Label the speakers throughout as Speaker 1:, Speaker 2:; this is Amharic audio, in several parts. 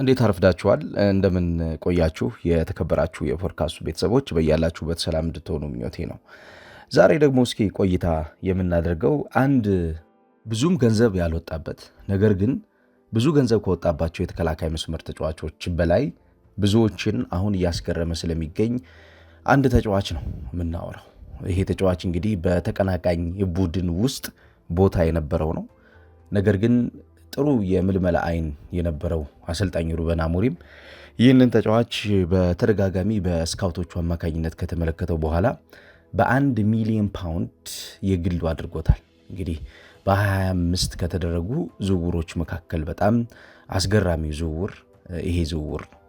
Speaker 1: እንዴት አረፍዳችኋል? እንደምን ቆያችሁ? የተከበራችሁ የፖድካስቱ ቤተሰቦች በያላችሁበት ሰላም እንድትሆኑ ምኞቴ ነው። ዛሬ ደግሞ እስኪ ቆይታ የምናደርገው አንድ ብዙም ገንዘብ ያልወጣበት ነገር ግን ብዙ ገንዘብ ከወጣባቸው የተከላካይ መስመር ተጫዋቾች በላይ ብዙዎችን አሁን እያስገረመ ስለሚገኝ አንድ ተጫዋች ነው የምናወራው። ይሄ ተጫዋች እንግዲህ በተቀናቃኝ ቡድን ውስጥ ቦታ የነበረው ነው። ነገር ግን ጥሩ የምልመላ አይን የነበረው አሰልጣኝ ሩበን አሞሪም ይህንን ተጫዋች በተደጋጋሚ በስካውቶቹ አማካኝነት ከተመለከተው በኋላ በ1 ሚሊዮን ፓውንድ የግሉ አድርጎታል። እንግዲህ በ25 ከተደረጉ ዝውውሮች መካከል በጣም አስገራሚ ዝውውር ይሄ ዝውውር ነው።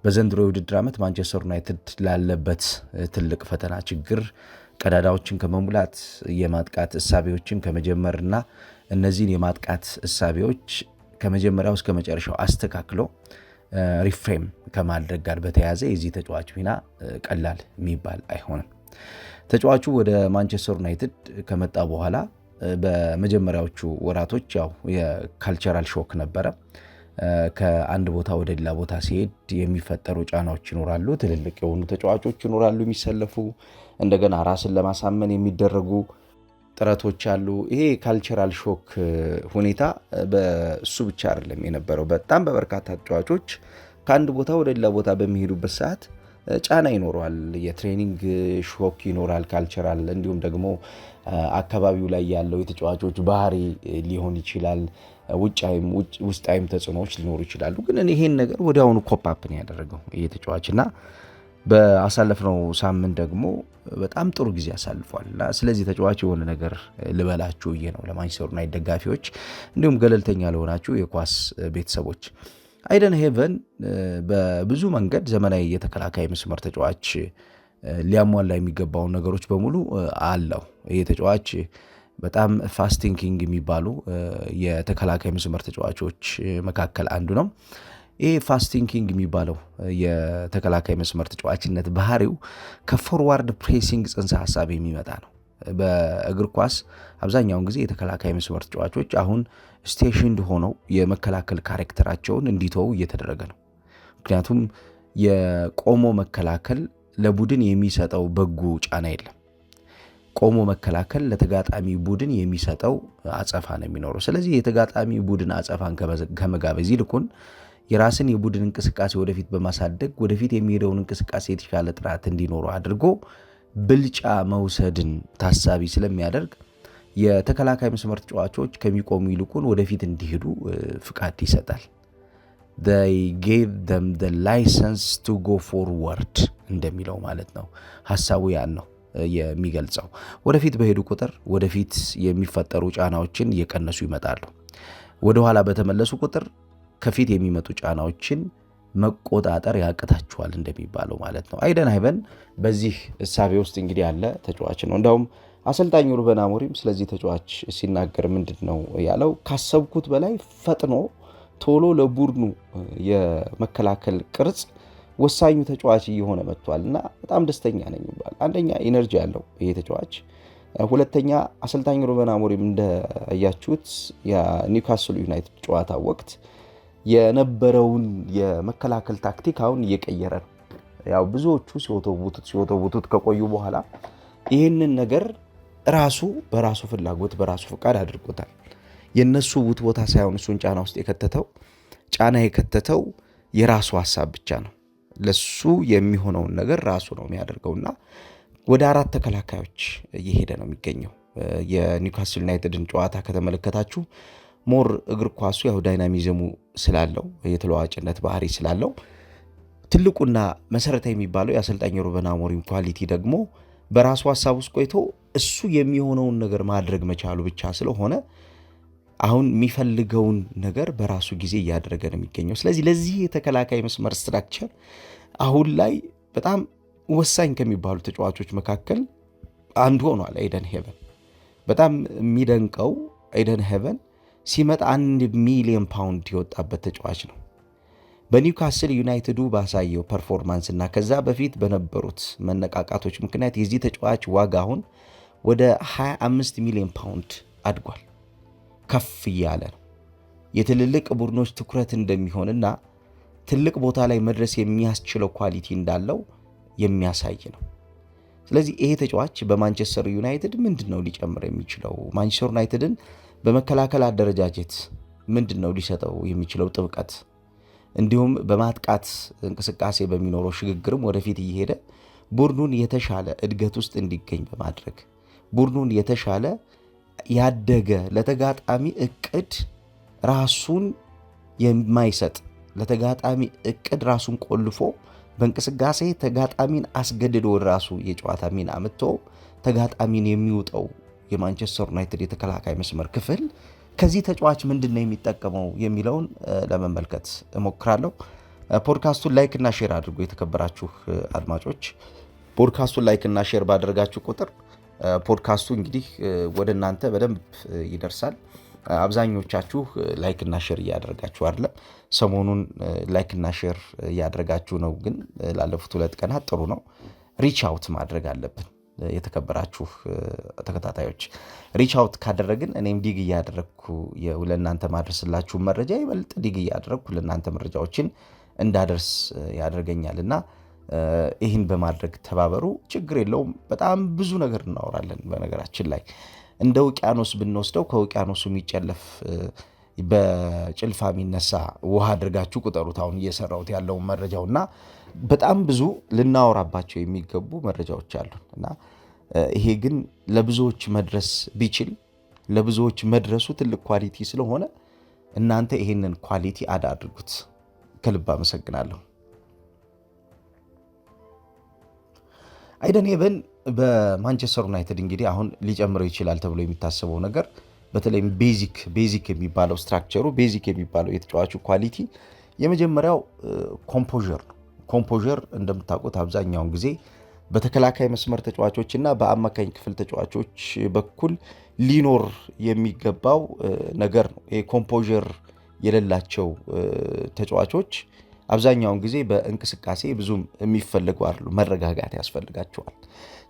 Speaker 1: በዘንድሮ የውድድር ዓመት ማንቸስተር ዩናይትድ ላለበት ትልቅ ፈተና ችግር ቀዳዳዎችን ከመሙላት የማጥቃት እሳቤዎችን ከመጀመርና እነዚህን የማጥቃት እሳቤዎች ከመጀመሪያው እስከ መጨረሻው አስተካክሎ ሪፍሬም ከማድረግ ጋር በተያያዘ የዚህ ተጫዋች ሚና ቀላል የሚባል አይሆንም። ተጫዋቹ ወደ ማንቸስተር ዩናይትድ ከመጣ በኋላ በመጀመሪያዎቹ ወራቶች ያው የካልቸራል ሾክ ነበረ። ከአንድ ቦታ ወደ ሌላ ቦታ ሲሄድ የሚፈጠሩ ጫናዎች ይኖራሉ። ትልልቅ የሆኑ ተጫዋቾች ይኖራሉ የሚሰለፉ፣ እንደገና ራስን ለማሳመን የሚደረጉ ጥረቶች አሉ። ይሄ ካልቸራል ሾክ ሁኔታ በእሱ ብቻ አይደለም የነበረው። በጣም በበርካታ ተጫዋቾች ከአንድ ቦታ ወደ ሌላ ቦታ በሚሄዱበት ሰዓት ጫና ይኖረዋል። የትሬኒንግ ሾክ ይኖራል፣ ካልቸራል፣ እንዲሁም ደግሞ አካባቢው ላይ ያለው የተጫዋቾች ባህሪ ሊሆን ይችላል። ውስጣዊም ተጽዕኖዎች ሊኖሩ ይችላሉ። ግን ይሄን ነገር ወዲያውኑ ኮፕ ነው ያደረገው ይሄ ተጫዋችና በአሳለፍነው ሳምንት ደግሞ በጣም ጥሩ ጊዜ አሳልፏል። ስለዚህ ተጫዋች የሆነ ነገር ልበላችሁ ብዬ ነው ለማንቸስተር ዩናይትድ ደጋፊዎች እንዲሁም ገለልተኛ ለሆናችሁ የኳስ ቤተሰቦች። አይደን ሄቨን በብዙ መንገድ ዘመናዊ የተከላካይ መስመር ተጫዋች ሊያሟላ የሚገባውን ነገሮች በሙሉ አለው። ይህ ተጫዋች በጣም ፋስት ቲንኪንግ የሚባሉ የተከላካይ መስመር ተጫዋቾች መካከል አንዱ ነው። ይሄ ፋስት ቲንኪንግ የሚባለው የተከላካይ መስመር ተጫዋችነት ባህሪው ከፎርዋርድ ፕሬሲንግ ጽንሰ ሐሳብ የሚመጣ ነው። በእግር ኳስ አብዛኛውን ጊዜ የተከላካይ መስመር ተጫዋቾች አሁን ስቴሽንድ ሆነው የመከላከል ካራክተራቸውን እንዲተው እየተደረገ ነው። ምክንያቱም የቆሞ መከላከል ለቡድን የሚሰጠው በጎ ጫና የለም። ቆሞ መከላከል ለተጋጣሚ ቡድን የሚሰጠው አጸፋ ነው የሚኖረው። ስለዚህ የተጋጣሚ ቡድን አጸፋን ከመጋበዝ ይልቁን የራስን የቡድን እንቅስቃሴ ወደፊት በማሳደግ ወደፊት የሚሄደውን እንቅስቃሴ የተሻለ ጥራት እንዲኖረው አድርጎ ብልጫ መውሰድን ታሳቢ ስለሚያደርግ የተከላካይ መስመር ተጫዋቾች ከሚቆሙ ይልቁን ወደፊት እንዲሄዱ ፍቃድ ይሰጣል። they gave them the license to go forward እንደሚለው ማለት ነው። ሐሳቡ ያን ነው የሚገልጸው። ወደፊት በሄዱ ቁጥር ወደፊት የሚፈጠሩ ጫናዎችን እየቀነሱ ይመጣሉ። ወደ ኋላ በተመለሱ ቁጥር ከፊት የሚመጡ ጫናዎችን መቆጣጠር ያቅታቸዋል እንደሚባለው ማለት ነው። አይደን ሄቨን በዚህ እሳቤ ውስጥ እንግዲህ ያለ ተጫዋች ነው። እንዳውም አሰልጣኝ ሩበን አሞሪም ስለዚህ ተጫዋች ሲናገር ምንድን ነው ያለው? ካሰብኩት በላይ ፈጥኖ ቶሎ ለቡድኑ የመከላከል ቅርጽ ወሳኙ ተጫዋች እየሆነ መጥቷል እና በጣም ደስተኛ ነኝ ይባል። አንደኛ ኢነርጂ ያለው ይሄ ተጫዋች፣ ሁለተኛ አሰልጣኝ ሩበን አሞሪም እንደያችሁት የኒውካስል ዩናይትድ ጨዋታ ወቅት የነበረውን የመከላከል ታክቲክ አሁን እየቀየረ ነው። ያው ብዙዎቹ ሲወተውቱት ከቆዩ በኋላ ይህንን ነገር ራሱ በራሱ ፍላጎት በራሱ ፈቃድ አድርጎታል። የነሱ ውትወታ ሳይሆን እሱን ጫና የከተተው የራሱ ሐሳብ ብቻ ነው። ለሱ የሚሆነውን ነገር ራሱ ነው የሚያደርገውና ወደ 4 ተከላካዮች እየሄደ ነው የሚገኘው። የኒውካስል ዩናይትድን ጨዋታ ከተመለከታችሁ ሞር እግር ኳሱ ያው ዳይናሚዝሙ ስላለው የተለዋዋጭነት ባህሪ ስላለው ትልቁና መሰረታዊ የሚባለው የአሰልጣኝ ሩበን አሞሪም ኳሊቲ ደግሞ በራሱ ሐሳብ ውስጥ ቆይቶ እሱ የሚሆነውን ነገር ማድረግ መቻሉ ብቻ ስለሆነ አሁን የሚፈልገውን ነገር በራሱ ጊዜ እያደረገ ነው የሚገኘው። ስለዚህ ለዚህ የተከላካይ መስመር ስትራክቸር አሁን ላይ በጣም ወሳኝ ከሚባሉ ተጫዋቾች መካከል አንዱ ሆኗል አይደን ሄቨን። በጣም የሚደንቀው አይደን ሄቨን ሲመጣ 1 ሚሊዮን ፓውንድ የወጣበት ተጫዋች ነው። በኒውካስል ዩናይትዱ ባሳየው ፐርፎርማንስ እና ከዛ በፊት በነበሩት መነቃቃቶች ምክንያት የዚህ ተጫዋች ዋጋ አሁን ወደ 25 ሚሊዮን ፓውንድ አድጓል። ከፍ እያለ ነው። የትልልቅ ቡድኖች ትኩረት እንደሚሆንና ትልቅ ቦታ ላይ መድረስ የሚያስችለው ኳሊቲ እንዳለው የሚያሳይ ነው። ስለዚህ ይሄ ተጫዋች በማንቸስተር ዩናይትድ ምንድነው ሊጨምር የሚችለው? ማንቸስተር ዩናይትድን በመከላከል አደረጃጀት ምንድነው ሊሰጠው የሚችለው ጥብቀት? እንዲሁም በማጥቃት እንቅስቃሴ በሚኖረው ሽግግርም ወደፊት እየሄደ ቡድኑን የተሻለ እድገት ውስጥ እንዲገኝ በማድረግ ቡድኑን የተሻለ ያደገ ለተጋጣሚ እቅድ ራሱን የማይሰጥ ለተጋጣሚ እቅድ ራሱን ቆልፎ በእንቅስቃሴ ተጋጣሚን አስገድዶ ወደ ራሱ የጨዋታ ሚና አምጥቶ ተጋጣሚን የሚውጠው የማንቸስተር ዩናይትድ የተከላካይ መስመር ክፍል ከዚህ ተጫዋች ምንድነው የሚጠቀመው የሚለውን ለመመልከት እሞክራለሁ። ፖድካስቱን ላይክ እና ሼር አድርጉ። የተከበራችሁ አድማጮች ፖድካስቱን ላይክ እና ሼር ባደረጋችሁ ቁጥር ፖድካስቱ እንግዲህ ወደ እናንተ በደንብ ይደርሳል። አብዛኞቻችሁ ላይክ እና ሼር እያደረጋችሁ አይደለም። ሰሞኑን ላይክ እና ሼር እያደረጋችሁ ነው፣ ግን ላለፉት 2 ቀናት ጥሩ ነው። ሪች አውት ማድረግ አለብን። የተከበራችሁ ተከታታዮች ሪች አውት ካደረግን እኔም ዲግ እያደረግኩ ለእናንተ ማድረስላችሁ መረጃ ይበልጥ ዲግ እያደረግኩ ለእናንተ መረጃዎችን እንዳደርስ ያደርገኛልና ይህን በማድረግ ተባበሩ። ችግር የለውም። በጣም ብዙ ነገር እናወራለን። በነገራችን ላይ እንደ ውቅያኖስ ብንወስደው ከውቅያኖሱ የሚጨለፍ በጭልፋ የሚነሳ ውሃ አድርጋችሁ ቁጠሩት። አሁን እየሰራሁት ያለውን መረጃውና በጣም ብዙ ልናወራባቸው የሚገቡ መረጃዎች አሉ እና ይሄ ግን ለብዙዎች መድረስ ቢችል ለብዙዎች መድረሱ ትልቅ ኳሊቲ ስለሆነ እናንተ ይሄንን ኳሊቲ አድርጉት። ከልብ አመሰግናለሁ። አይደን ኤቨን በማንቸስተር ዩናይትድ እንግዲህ አሁን ሊጨምረው ይችላል ተብሎ የሚታሰበው ነገር በተለይም ቤዚክ የሚባለው ስትራክቸሩ ቤዚክ የሚባለው የተጫዋቹ ኳሊቲ የመጀመሪያው ኮምፖዠር ነው። ኮምፖዠር እንደምታውቁት አብዛኛውን ጊዜ በተከላካይ መስመር ተጫዋቾችና በአማካኝ ክፍል ተጫዋቾች በኩል ሊኖር የሚገባው ነገር ነው። ኮምፖዠር የሌላቸው ተጫዋቾች አብዛኛውን ጊዜ በእንቅስቃሴ ብዙም የሚፈልጉ አይደሉ። መረጋጋት ያስፈልጋቸዋል።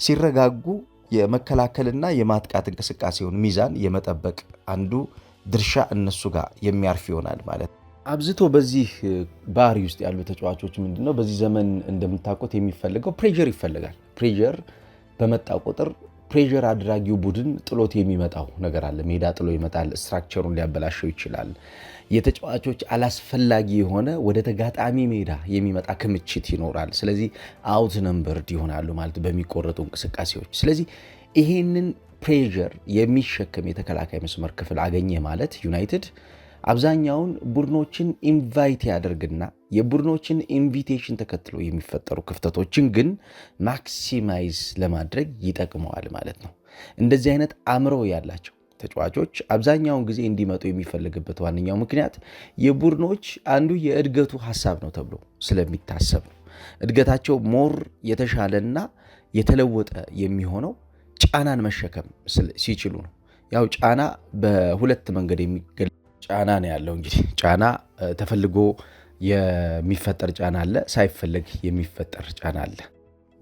Speaker 1: ሲረጋጉ የመከላከልና የማጥቃት እንቅስቃሴውን ሚዛን የመጠበቅ አንዱ ድርሻ እነሱ ጋር የሚያርፍ ይሆናል ማለት ነው። አብዝቶ በዚህ ባህሪ ውስጥ ያሉ ተጫዋቾች ምንድነው በዚህ ዘመን እንደምታውቁት የሚፈልገው ፕሬዠር ይፈልጋል። ፕሬዠር በመጣ ቁጥር ፕሬዠር አድራጊው ቡድን ጥሎት የሚመጣው ነገር አለ። ሜዳ ጥሎ ይመጣል። ስትራክቸሩን ሊያበላሸው ይችላል። የተጫዋቾች አላስፈላጊ የሆነ ወደ ተጋጣሚ ሜዳ የሚመጣ ክምችት ይኖራል። ስለዚህ አውት ነምበርድ ይሆናሉ ማለት በሚቆረጡ እንቅስቃሴዎች። ስለዚህ ይሄንን ፕሬዠር የሚሸከም የተከላካይ መስመር ክፍል አገኘ ማለት ዩናይትድ አብዛኛውን ቡድኖችን ኢንቫይት ያደርግና የቡድኖችን ኢንቪቴሽን ተከትሎ የሚፈጠሩ ክፍተቶችን ግን ማክሲማይዝ ለማድረግ ይጠቅመዋል ማለት ነው። እንደዚህ አይነት አእምሮ ያላቸው ተጫዋቾች አብዛኛውን ጊዜ እንዲመጡ የሚፈልግበት ዋነኛው ምክንያት የቡድኖች አንዱ የእድገቱ ሐሳብ ነው ተብሎ ስለሚታሰብ ነው። እድገታቸው ሞር የተሻለና የተለወጠ የሚሆነው ጫናን መሸከም ሲችሉ ነው። ያው ጫና በሁለት መንገድ የሚገለጽ ጫና ነው ያለው። እንግዲህ ጫና ተፈልጎ የሚፈጠር ጫና አለ፣ ሳይፈልግ የሚፈጠር ጫና አለ።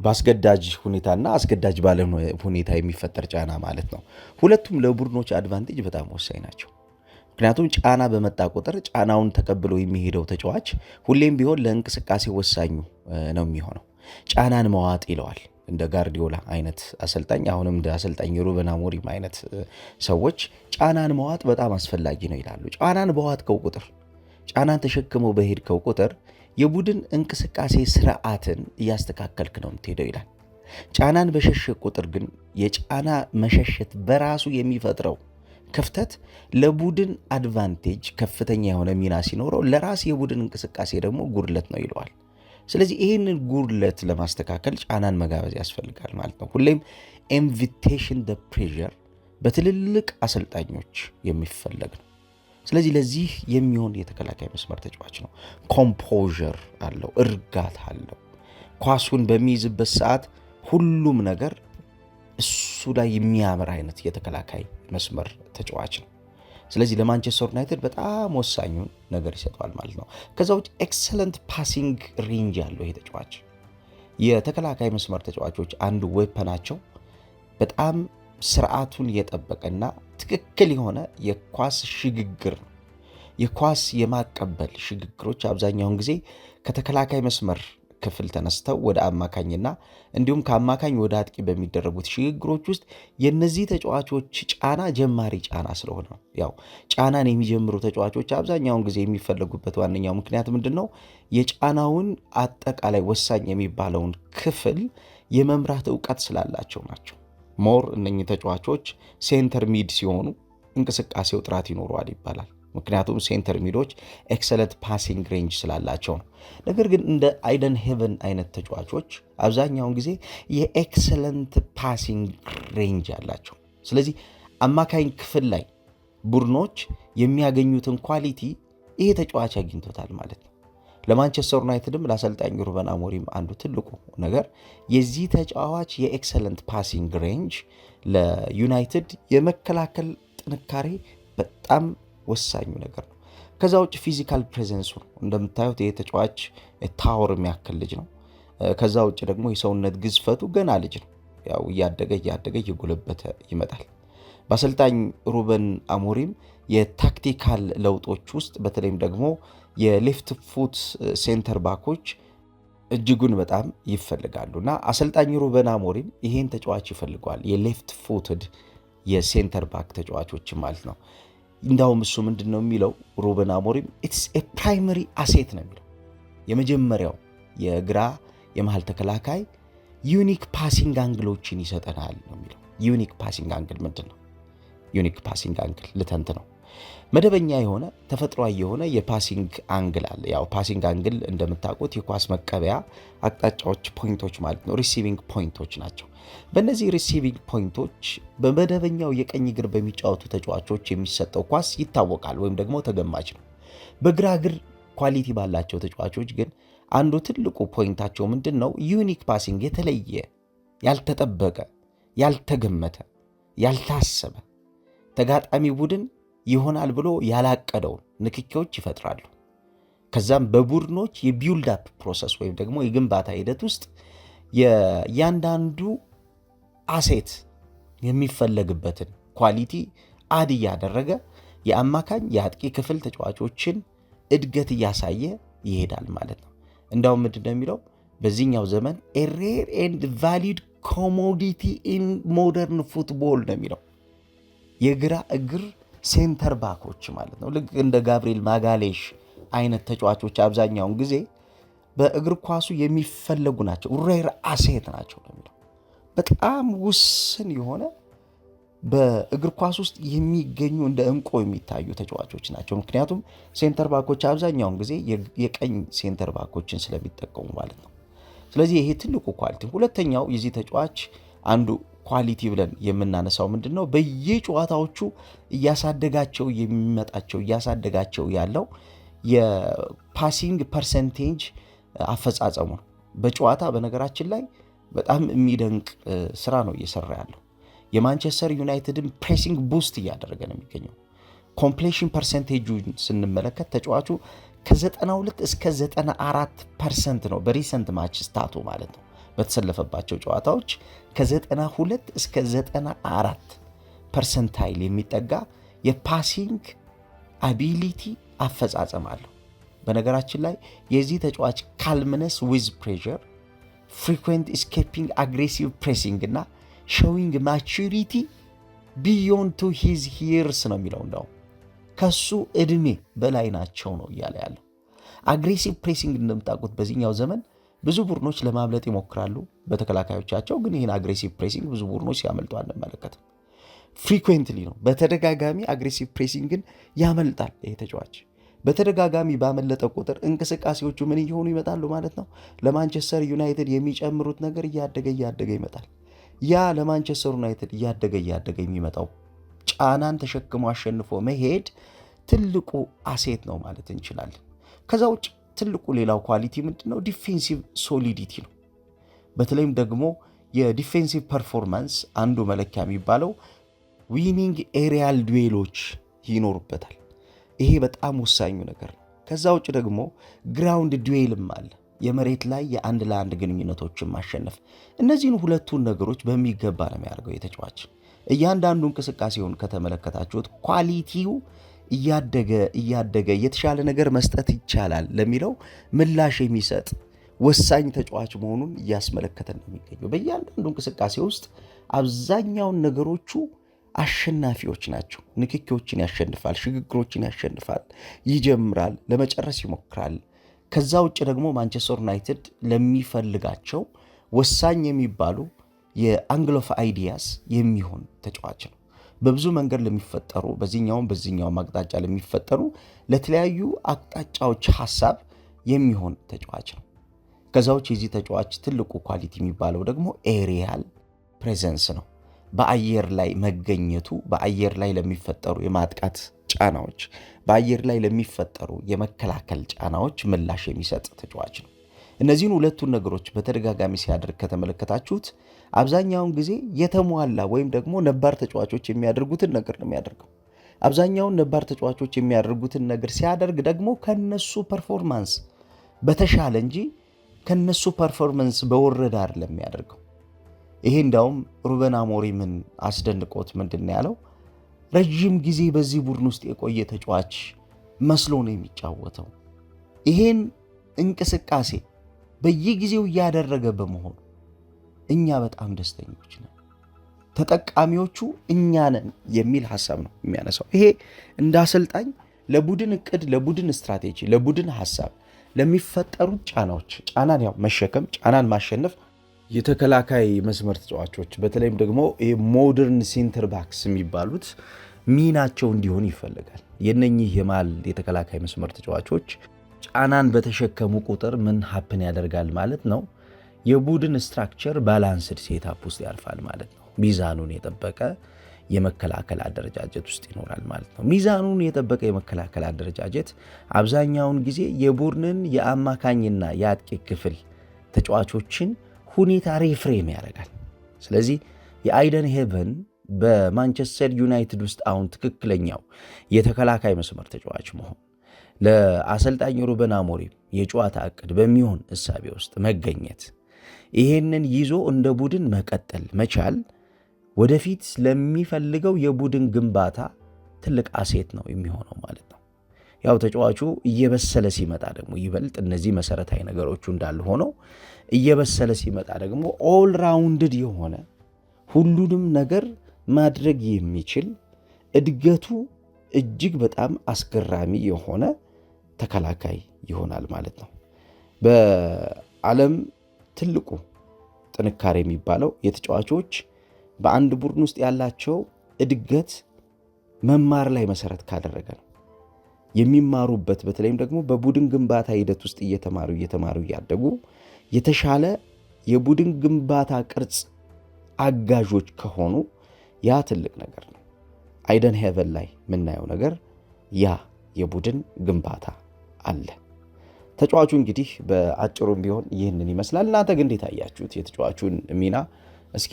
Speaker 1: በአስገዳጅ ሁኔታና አስገዳጅ ባለ ሁኔታ የሚፈጠር ጫና ማለት ነው። ሁለቱም ለቡድኖች አድቫንቴጅ በጣም ወሳኝ ናቸው። ምክንያቱም ጫና በመጣ ቁጥር ጫናውን ተቀብሎ የሚሄደው ተጫዋች ሁሌም ቢሆን ለእንቅስቃሴ ወሳኙ ነው የሚሆነው። ጫናን መዋጥ ይለዋል እንደ ጋርዲዮላ አይነት አሰልጣኝ፣ አሁንም እንደ አሰልጣኝ ሩበን አሞሪም አይነት ሰዎች ጫናን መዋጥ በጣም አስፈላጊ ነው ይላሉ። ጫናን በዋጥከው ቁጥር፣ ጫናን ተሸክመው በሄድከው ቁጥር የቡድን እንቅስቃሴ ስርዓትን እያስተካከልክ ነው የምትሄደው ይላል። ጫናን በሸሸ ቁጥር ግን የጫና መሸሸት በራሱ የሚፈጥረው ክፍተት ለቡድን አድቫንቴጅ ከፍተኛ የሆነ ሚና ሲኖረው፣ ለራስ የቡድን እንቅስቃሴ ደግሞ ጉድለት ነው ይለዋል። ስለዚህ ይህንን ጉድለት ለማስተካከል ጫናን መጋበዝ ያስፈልጋል ማለት ነው። ሁሌም ኢንቪቴሽን ደ ፕሬዠር በትልልቅ አሰልጣኞች የሚፈለግ ነው። ስለዚህ ለዚህ የሚሆን የተከላካይ መስመር ተጫዋች ነው። ኮምፖዠር አለው፣ እርጋታ አለው። ኳሱን በሚይዝበት ሰዓት ሁሉም ነገር እሱ ላይ የሚያምር አይነት የተከላካይ መስመር ተጫዋች ነው። ስለዚህ ለማንቸስተር ዩናይትድ በጣም ወሳኙን ነገር ይሰጠዋል ማለት ነው። ከዛ ውጭ ኤክሰለንት ፓሲንግ ሬንጅ ያለው ይሄ ተጫዋች የተከላካይ መስመር ተጫዋቾች አንዱ ዌፐናቸው በጣም ስርዓቱን የጠበቀና ትክክል የሆነ የኳስ ሽግግር ነው። የኳስ የማቀበል ሽግግሮች አብዛኛውን ጊዜ ከተከላካይ መስመር ክፍል ተነስተው ወደ አማካኝና እንዲሁም ከአማካኝ ወደ አጥቂ በሚደረጉት ሽግግሮች ውስጥ የነዚህ ተጫዋቾች ጫና ጀማሪ ጫና ስለሆነ ነው። ያው ጫናን የሚጀምሩ ተጫዋቾች አብዛኛውን ጊዜ የሚፈለጉበት ዋነኛው ምክንያት ምንድን ነው? የጫናውን አጠቃላይ ወሳኝ የሚባለውን ክፍል የመምራት እውቀት ስላላቸው ናቸው። ሞር እነኚህ ተጫዋቾች ሴንተር ሚድ ሲሆኑ እንቅስቃሴው ጥራት ይኖረዋል ይባላል። ምክንያቱም ሴንተር ሚዶች ኤክሰለንት ፓሲንግ ሬንጅ ስላላቸው ነው። ነገር ግን እንደ አይደን ሄቨን አይነት ተጫዋቾች አብዛኛውን ጊዜ የኤክሰለንት ፓሲንግ ሬንጅ ያላቸው፣ ስለዚህ አማካኝ ክፍል ላይ ቡድኖች የሚያገኙትን ኳሊቲ ይሄ ተጫዋች አግኝቶታል ማለት ነው። ለማንቸስተር ዩናይትድም ለአሰልጣኝ ሩበን አሞሪም አንዱ ትልቁ ነገር የዚህ ተጫዋች የኤክሰለንት ፓሲንግ ሬንጅ ለዩናይትድ የመከላከል ጥንካሬ በጣም ወሳኙ ነገር ነው። ከዛ ውጭ ፊዚካል ፕሬዘንሱ ነው። እንደምታዩት ይህ ተጫዋች ታወር የሚያክል ልጅ ነው። ከዛ ውጭ ደግሞ የሰውነት ግዝፈቱ ገና ልጅ ነው። ያው እያደገ እየጎለበተ ይመጣል። በአሰልጣኝ ሩበን አሞሪም የታክቲካል ለውጦች ውስጥ በተለይም ደግሞ የሌፍት ፉት ሴንተር ባኮች እጅጉን በጣም ይፈልጋሉ እና አሰልጣኝ ሩበን አሞሪም ይሄን ተጫዋች ይፈልገዋል። የሌፍት ፉትድ የሴንተር ባክ ተጫዋቾች ማለት ነው። እንዳውም እሱ ምንድን ነው የሚለው ሩበን አሞሪም ኢትስ ኤ ፕራይመሪ አሴት ነው የሚለው። የመጀመሪያው የግራ የመሃል ተከላካይ ዩኒክ ፓሲንግ አንግሎችን ይሰጠናል ነው የሚለው። ዩኒክ ፓሲንግ አንግል ምንድን ነው? ዩኒክ ፓሲንግ አንግል ልተንት ነው። መደበኛ የሆነ ተፈጥሯዊ የሆነ የፓሲንግ አንግል አለ። ያው ፓሲንግ አንግል እንደምታውቁት የኳስ መቀበያ አቅጣጫዎች ፖይንቶች ማለት ነው። ሪሲቪንግ ፖይንቶች ናቸው። በእነዚህ ሪሲቪንግ ፖይንቶች በመደበኛው የቀኝ እግር በሚጫወቱ ተጫዋቾች የሚሰጠው ኳስ ይታወቃል ወይም ደግሞ ተገማች ነው። በግራ እግር ኳሊቲ ባላቸው ተጫዋቾች ግን አንዱ ትልቁ ፖይንታቸው ምንድን ነው? ዩኒክ ፓሲንግ፣ የተለየ ያልተጠበቀ፣ ያልተገመተ፣ ያልታሰበ ተጋጣሚ ቡድን ይሆናል ብሎ ያላቀደውን ንክኪዎች ይፈጥራሉ። ከዛም በቡድኖች የቢውልድ አፕ ፕሮሰስ ወይም ደግሞ የግንባታ ሂደት ውስጥ የእያንዳንዱ አሴት የሚፈለግበትን ኳሊቲ አድ እያደረገ የአማካኝ የአጥቂ ክፍል ተጫዋቾችን እድገት እያሳየ ይሄዳል ማለት ነው። እንዳውም ምንድን ነው የሚለው በዚህኛው ዘመን a rare and valued commodity in modern football ነው የሚለው። የግራ እግር ሴንተር ባኮች ማለት ነው። ልክ እንደ ጋብሪኤል ማጋሌሽ አይነት ተጫዋቾች አብዛኛውን ጊዜ በእግር ኳሱ የሚፈለጉ ናቸው። ሬር አሴት ናቸው ነው የሚለው። በጣም ውስን የሆነ በእግር ኳስ ውስጥ የሚገኙ እንደ እንቁ የሚታዩ ተጫዋቾች ናቸው። ምክንያቱም ሴንተር ባኮች አብዛኛውን ጊዜ የቀኝ ሴንተር ባኮችን ስለሚጠቀሙ ማለት ነው። ስለዚህ ይሄ ትልቁ ኳሊቲ። ሁለተኛው የዚህ ተጫዋች አንዱ ኳሊቲ ብለን የምናነሳው ምንድን ነው? በየጨዋታዎቹ እያሳደጋቸው የሚመጣቸው እያሳደጋቸው ያለው የፓሲንግ ፐርሰንቴጅ አፈጻጸሙ ነው። በጨዋታ በነገራችን ላይ በጣም የሚደንቅ ስራ ነው እየሰራ ያለው። የማንቸስተር ዩናይትድን ፕሬሲንግ ቡስት እያደረገ ነው የሚገኘው። ኮምፕሌሽን ፐርሰንቴጁን ስንመለከት ተጫዋቹ ከ92 እስከ 94% ነው በሪሰንት ማች ስታቱ ማለት ነው። በተሰለፈባቸው ጨዋታዎች ከ92 እስከ 94 ፐርሰንታይል የሚጠጋ የፓሲንግ አቢሊቲ አፈጻጸም አለው። በነገራችን ላይ የዚህ ተጫዋች ካልምነስ ዊዝ ፕሬዠር፣ ፍሪኩዌንት ኢስኬፒንግ አግሬሲቭ ፕሬሲንግ እና ሾዊንግ ማቹሪቲ ቢዮንድ ቱ ሂዝ ሂርስ ነው የሚለው። እንደው ከሱ እድሜ በላይ ናቸው ነው እያለ ያለው። አግሬሲቭ ፕሬሲንግ እንደምታውቁት በዚህኛው ዘመን ብዙ ቡድኖች ለማምለጥ ይሞክራሉ በተከላካዮቻቸው፣ ግን ይህን አግሬሲቭ ፕሬሲንግ ብዙ ቡድኖች ሲያመልጡ አንመለከትም። ፍሪኩዌንትሊ ነው በተደጋጋሚ አግሬሲቭ ፕሬሲንግን ያመልጣል ይሄ ተጫዋች። በተደጋጋሚ ባመለጠ ቁጥር እንቅስቃሴዎቹ ምን እየሆኑ ይመጣሉ ማለት ነው? ለማንቸስተር ዩናይትድ የሚጨምሩት ነገር እያደገ ይመጣል። ያ ለማንቸስተር ዩናይትድ እያደገ የሚመጣው ጫናን ተሸክሞ አሸንፎ መሄድ ትልቁ አሴት ነው ማለት እንችላለን። ከዛ ውጭ ትልቁ ሌላው ኳሊቲ ምንድነው? ዲፌንሲቭ ሶሊዲቲ ነው። በተለይም ደግሞ የዲፌንሲቭ ፐርፎርማንስ አንዱ መለኪያ የሚባለው ዊኒንግ ኤሪያል ዱዌሎች ይኖሩበታል። ይሄ በጣም ወሳኙ ነገር ነው። ከዛ ውጭ ደግሞ ግራውንድ ዱዌልም አለ፣ የመሬት ላይ የአንድ ለአንድ ግንኙነቶችን ማሸነፍ። እነዚህን ሁለቱን ነገሮች በሚገባ ነው የሚያደርገው የተጫዋች። እያንዳንዱ እንቅስቃሴውን ከተመለከታችሁት ኳሊቲው እያደገ የተሻለ ነገር መስጠት ይቻላል ለሚለው ምላሽ የሚሰጥ ወሳኝ ተጫዋች መሆኑን እያስመለከተን ነው የሚገኘው። በእያንዳንዱ እንቅስቃሴ ውስጥ አብዛኛውን ነገሮቹ አሸናፊዎች ናቸው። ንክኪዎችን ያሸንፋል፣ ሽግግሮችን ያሸንፋል፣ ይጀምራል፣ ለመጨረስ ይሞክራል። ከዛ ውጭ ደግሞ ማንቸስተር ዩናይትድ ለሚፈልጋቸው ወሳኝ የሚባሉ የአንግል ኦፍ አይዲያስ የሚሆን ተጫዋች ነው። በብዙ መንገድ ለሚፈጠሩ በዚህኛውም አቅጣጫ ለሚፈጠሩ ለተለያዩ አቅጣጫዎች ሐሳብ የሚሆን ተጫዋች ነው። ከዛ ውጭ የዚህ ተጫዋች ትልቁ ኳሊቲ የሚባለው ደግሞ ኤሪያል ፕሬዘንስ ነው። በአየር ላይ መገኘቱ በአየር ላይ ለሚፈጠሩ የማጥቃት ጫናዎች፣ በአየር ላይ ለሚፈጠሩ የመከላከል ጫናዎች ምላሽ የሚሰጥ ተጫዋች ነው። እነዚህን ሁለቱን ነገሮች በተደጋጋሚ ሲያደርግ ከተመለከታችሁት አብዛኛውን ጊዜ የተሟላ ወይም ደግሞ ነባር ተጫዋቾች የሚያደርጉትን ነገር ነው የሚያደርገው። አብዛኛውን ነባር ተጫዋቾች የሚያደርጉትን ነገር ሲያደርግ ደግሞ ከነሱ ፐርፎርማንስ በተሻለ እንጂ ከነሱ ፐርፎርማንስ በወረደ አይደለም የሚያደርገው። ይሄ እንዳውም ሩበን አሞሪምን አስደንቆት ምንድን ያለው ረጅም ጊዜ በዚህ ቡድን ውስጥ የቆየ ተጫዋች መስሎ ነው የሚጫወተው። ይሄን እንቅስቃሴ በየጊዜው እያደረገ በመሆኑ እኛ በጣም ደስተኞች ነን፣ ተጠቃሚዎቹ እኛ ነን የሚል ሐሳብ ነው የሚያነሳው። ይሄ እንደ አሰልጣኝ ለቡድን እቅድ፣ ለቡድን ስትራቴጂ፣ ለቡድን ሐሳብ ለሚፈጠሩት ጫናዎች ጫናን መሸከም፣ ጫናን ማሸነፍ የተከላካይ መስመር ተጫዋቾች በተለይም ደግሞ ሞደርን ሴንተር ባክስ የሚባሉት ሚናቸው እንዲሆን ይፈልጋል። የነኚህ የማል የተከላካይ መስመር ተጫዋቾች ጫናን በተሸከሙ ቁጥር ምን ሀፕን ያደርጋል ማለት ነው? የቡድን ስትራክቸር ባላንስድ ሴታፕ ውስጥ ያርፋል ማለት ነው። ሚዛኑን የጠበቀ የመከላከል አደረጃጀት ውስጥ ይኖራል ማለት ነው። ሚዛኑን የጠበቀ የመከላከል አደረጃጀት አብዛኛውን ጊዜ የቡድንን የአማካኝና የአጥቂ ክፍል ተጫዋቾችን ሁኔታ ሪፍሬም ያደርጋል። ስለዚህ የአይደን ሄቨን በማንቸስተር ዩናይትድ ውስጥ አሁን ትክክለኛው የተከላካይ መስመር ተጫዋች መሆን ለአሰልጣኝ ሩበን አሞሪም የጨዋታ እቅድ በሚሆን እሳቤ ውስጥ መገኘት፣ ይሄንን ይዞ እንደ ቡድን መቀጠል መቻል ወደፊት ለሚፈልገው የቡድን ግንባታ ትልቅ አሴት ነው የሚሆነው ማለት ነው። ያው ተጫዋቹ እየበሰለ ሲመጣ ደግሞ ይበልጥ እነዚህ መሰረታዊ ነገሮቹ እንዳሉ ሆነው እየበሰለ ሲመጣ ደግሞ ኦል ራውንድድ የሆነ ሁሉንም ነገር ማድረግ የሚችል እድገቱ እጅግ በጣም አስገራሚ የሆነ ተከላካይ ይሆናል ማለት ነው። በዓለም ትልቁ ጥንካሬ የሚባለው የተጫዋቾች በአንድ ቡድን ውስጥ ያላቸው እድገት መማር ላይ መሰረት ካደረገ ነው። የሚማሩበት በተለይም ደግሞ በቡድን ግንባታ ሂደት ውስጥ እየተማሩ እያደጉ የተሻለ የቡድን ግንባታ ቅርጽ አጋዦች ከሆኑ ያ ትልቅ ነገር ነው። አይደን ሄቨን ላይ የምናየው ነገር ያ የቡድን ግንባታ አለ። ተጫዋቹ እንግዲህ በአጭሩም ቢሆን ይህንን ይመስላል። እናንተ ግን እንዴት አያችሁት? የተጫዋቹን ሚና እስኪ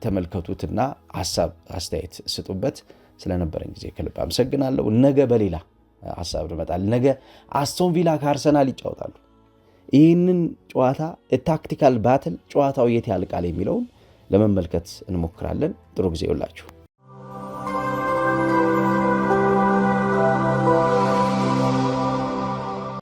Speaker 1: ተመልከቱትና ሐሳብ አስተያየት ስጡበት። ስለነበረን ጊዜ ከልብ አመሰግናለሁ። ነገ በሌላ ሐሳብ እንመጣለን። ነገ አስቶን ቪላ ከአርሰናል ይጫወታሉ። ይህንን ጨዋታ ታክቲካል ባትል ጨዋታው የት ያልቃል የሚለውን ለመመልከት እንሞክራለን። ጥሩ ጊዜ ይውላችሁ።